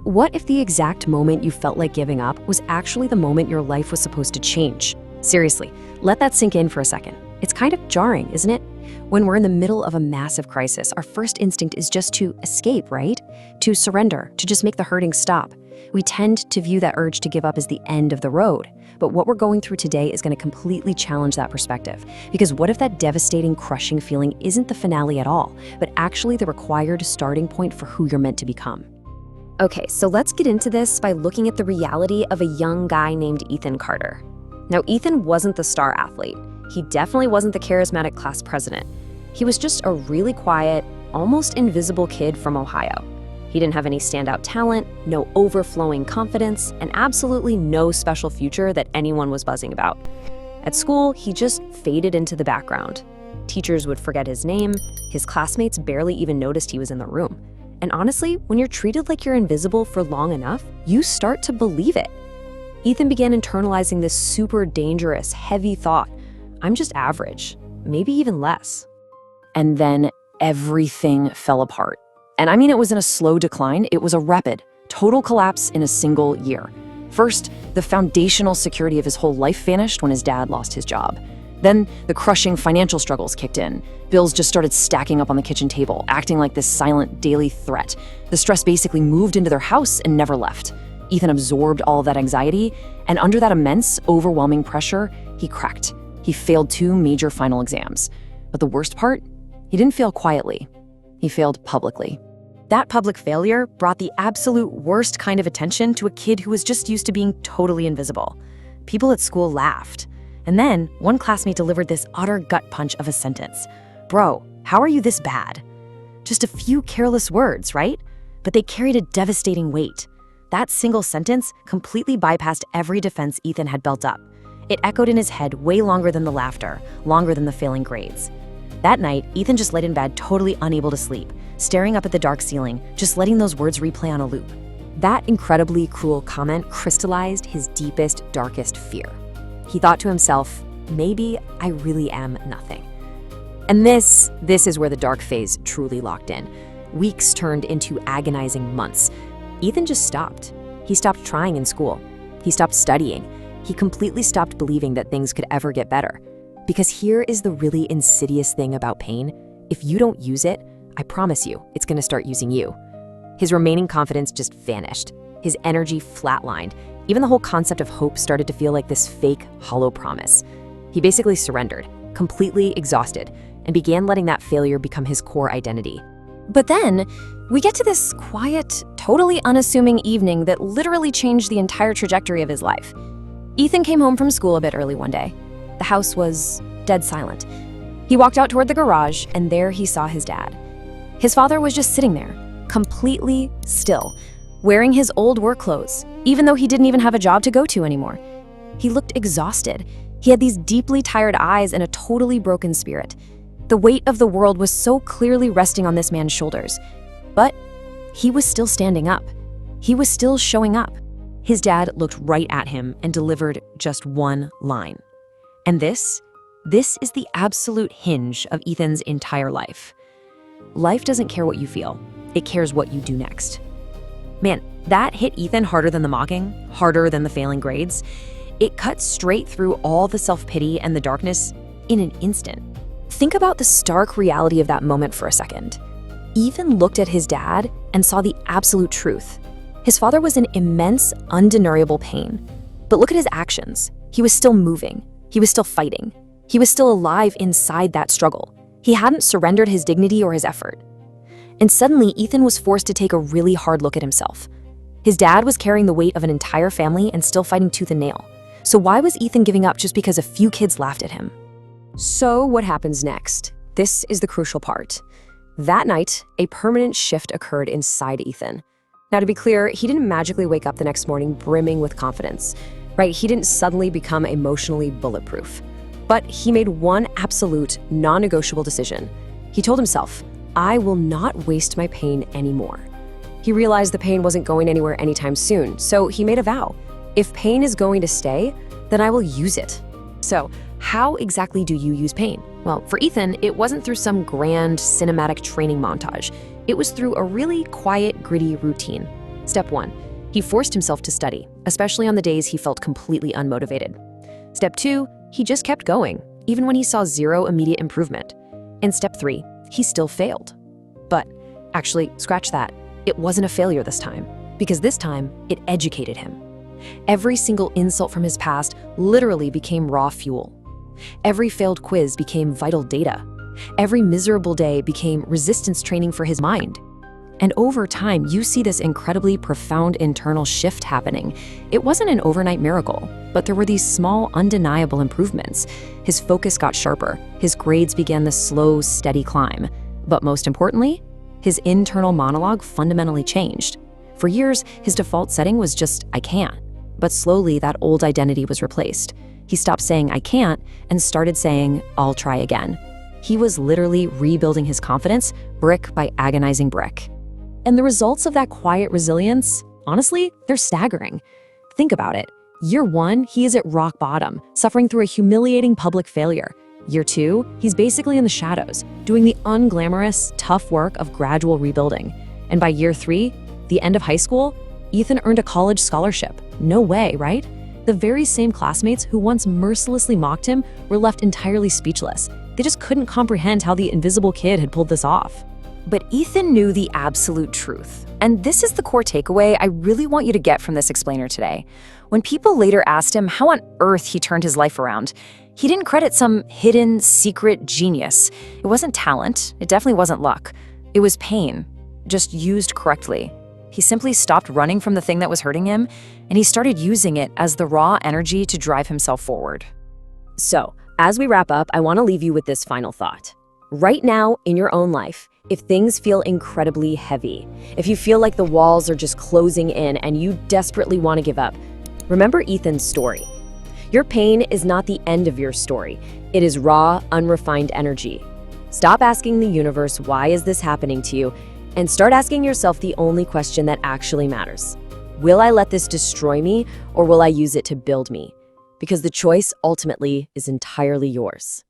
what if the exact moment you felt like giving up was actually the moment your life was supposed to change? Seriously, let that sink in for a second. It's kind of jarring, isn't it? When we're in the middle of a massive crisis, our first instinct is just to escape, right? To surrender, to just make the hurting stop. We tend to view that urge to give up as the end of the road. But what we're going through today is going to completely challenge that perspective. Because what if that devastating, crushing feeling isn't the finale at all, but actually the required starting point for who you're meant to become? Okay, so let's get into this by looking at the reality of a young guy named Ethan Carter. Now, Ethan wasn't the star athlete. He definitely wasn't the charismatic class president. He was just a really quiet, almost invisible kid from Ohio. He didn't have any standout talent, no overflowing confidence, and absolutely no special future that anyone was buzzing about. At school, he just faded into the background. Teachers would forget his name, his classmates barely even noticed he was in the room. And honestly, when you're treated like you're invisible for long enough, you start to believe it. Ethan began internalizing this super dangerous, heavy thought. I'm just average, maybe even less. And then everything fell apart. And I mean, it was in a slow decline. It was a rapid, total collapse in a single year. First, the foundational security of his whole life vanished when his dad lost his job. Then the crushing financial struggles kicked in. Bills just started stacking up on the kitchen table, acting like this silent daily threat. The stress basically moved into their house and never left. Ethan absorbed all of that anxiety, and under that immense, overwhelming pressure, he cracked. He failed 2 major final exams. But the worst part? He didn't fail quietly. He failed publicly. That public failure brought the absolute worst kind of attention to a kid who was just used to being totally invisible. People at school laughed. And then one classmate delivered this utter gut punch of a sentence. Bro, how are you this bad? Just a few careless words, right? But they carried a devastating weight. That single sentence completely bypassed every defense Ethan had built up. It echoed in his head way longer than the laughter, longer than the failing grades. That night, Ethan just laid in bed totally unable to sleep, staring up at the dark ceiling, just letting those words replay on a loop. That incredibly cruel comment crystallized his deepest, darkest fear. He thought to himself, maybe I really am nothing. And this is where the dark phase truly locked in. Weeks turned into agonizing months. Ethan just stopped. He stopped trying in school. He stopped studying. He completely stopped believing that things could ever get better. Because here is the really insidious thing about pain. If you don't use it, I promise you, it's going to start using you. His remaining confidence just vanished. His energy flatlined. Even the whole concept of hope started to feel like this fake, hollow promise. He basically surrendered, completely exhausted, and began letting that failure become his core identity. But then, we get to this quiet, totally unassuming evening that literally changed the entire trajectory of his life. Ethan came home from school a bit early one day. The house was dead silent. He walked out toward the garage, and there he saw his dad. His father was just sitting there, completely still, wearing his old work clothes, even though he didn't even have a job to go to anymore. He looked exhausted. He had these deeply tired eyes and a totally broken spirit. The weight of the world was so clearly resting on this man's shoulders. But he was still standing up. He was still showing up. His dad looked right at him and delivered just one line. And this is the absolute hinge of Ethan's entire life. Life doesn't care what you feel. It cares what you do next. Man, that hit Ethan harder than the mocking, harder than the failing grades. It cut straight through all the self-pity and the darkness in an instant. Think about the stark reality of that moment for a second. Ethan looked at his dad and saw the absolute truth. His father was in immense, undeniable pain. But look at his actions. He was still moving. He was still fighting. He was still alive inside that struggle. He hadn't surrendered his dignity or his effort. And suddenly, Ethan was forced to take a really hard look at himself. His dad was carrying the weight of an entire family and still fighting tooth and nail. So why was Ethan giving up just because a few kids laughed at him? So what happens next? This is the crucial part. That night, a permanent shift occurred inside Ethan. Now, to be clear, he didn't magically wake up the next morning brimming with confidence, right? He didn't suddenly become emotionally bulletproof. But he made one absolute, non-negotiable decision. He told himself, I will not waste my pain anymore. He realized the pain wasn't going anywhere anytime soon, so he made a vow. If pain is going to stay, then I will use it. So, how exactly do you use pain? Well, for Ethan, it wasn't through some grand cinematic training montage. It was through a really quiet, gritty routine. Step 1. He forced himself to study, especially on the days he felt completely unmotivated. Step 2. He just kept going, even when he saw zero immediate improvement. And Step 3. He still failed. But actually, scratch that. It wasn't a failure this time, because this time, it educated him. Every single insult from his past literally became raw fuel. Every failed quiz became vital data. Every miserable day became resistance training for his mind. And over time, you see this incredibly profound internal shift happening. It wasn't an overnight miracle, but there were these small, undeniable improvements. His focus got sharper. His grades began the slow, steady climb. But most importantly, his internal monologue fundamentally changed. For years, his default setting was just, I can't. But slowly, that old identity was replaced. He stopped saying, I can't, and started saying, I'll try again. He was literally rebuilding his confidence, brick by agonizing brick. And the results of that quiet resilience, honestly, they're staggering. Think about it. Year 1, he is at rock bottom, suffering through a humiliating public failure. Year 2, he's basically in the shadows, doing the unglamorous, tough work of gradual rebuilding. And by year 3, the end of high school, Ethan earned a college scholarship. No way, right? The very same classmates who once mercilessly mocked him were left entirely speechless. They just couldn't comprehend how the invisible kid had pulled this off. But Ethan knew the absolute truth. And this is the core takeaway I really want you to get from this explainer today. When people later asked him how on earth he turned his life around, he didn't credit some hidden, secret genius. It wasn't talent. It definitely wasn't luck. It was pain, just used correctly. He simply stopped running from the thing that was hurting him, and he started using it as the raw energy to drive himself forward. So, as we wrap up, I want to leave you with this final thought. Right now, in your own life, if things feel incredibly heavy, if you feel like the walls are just closing in and you desperately want to give up, remember Ethan's story. Your pain is not the end of your story. It is raw, unrefined energy. Stop asking the universe, why is this happening to you? And start asking yourself the only question that actually matters. Will I let this destroy me, or will I use it to build me? Because the choice ultimately is entirely yours.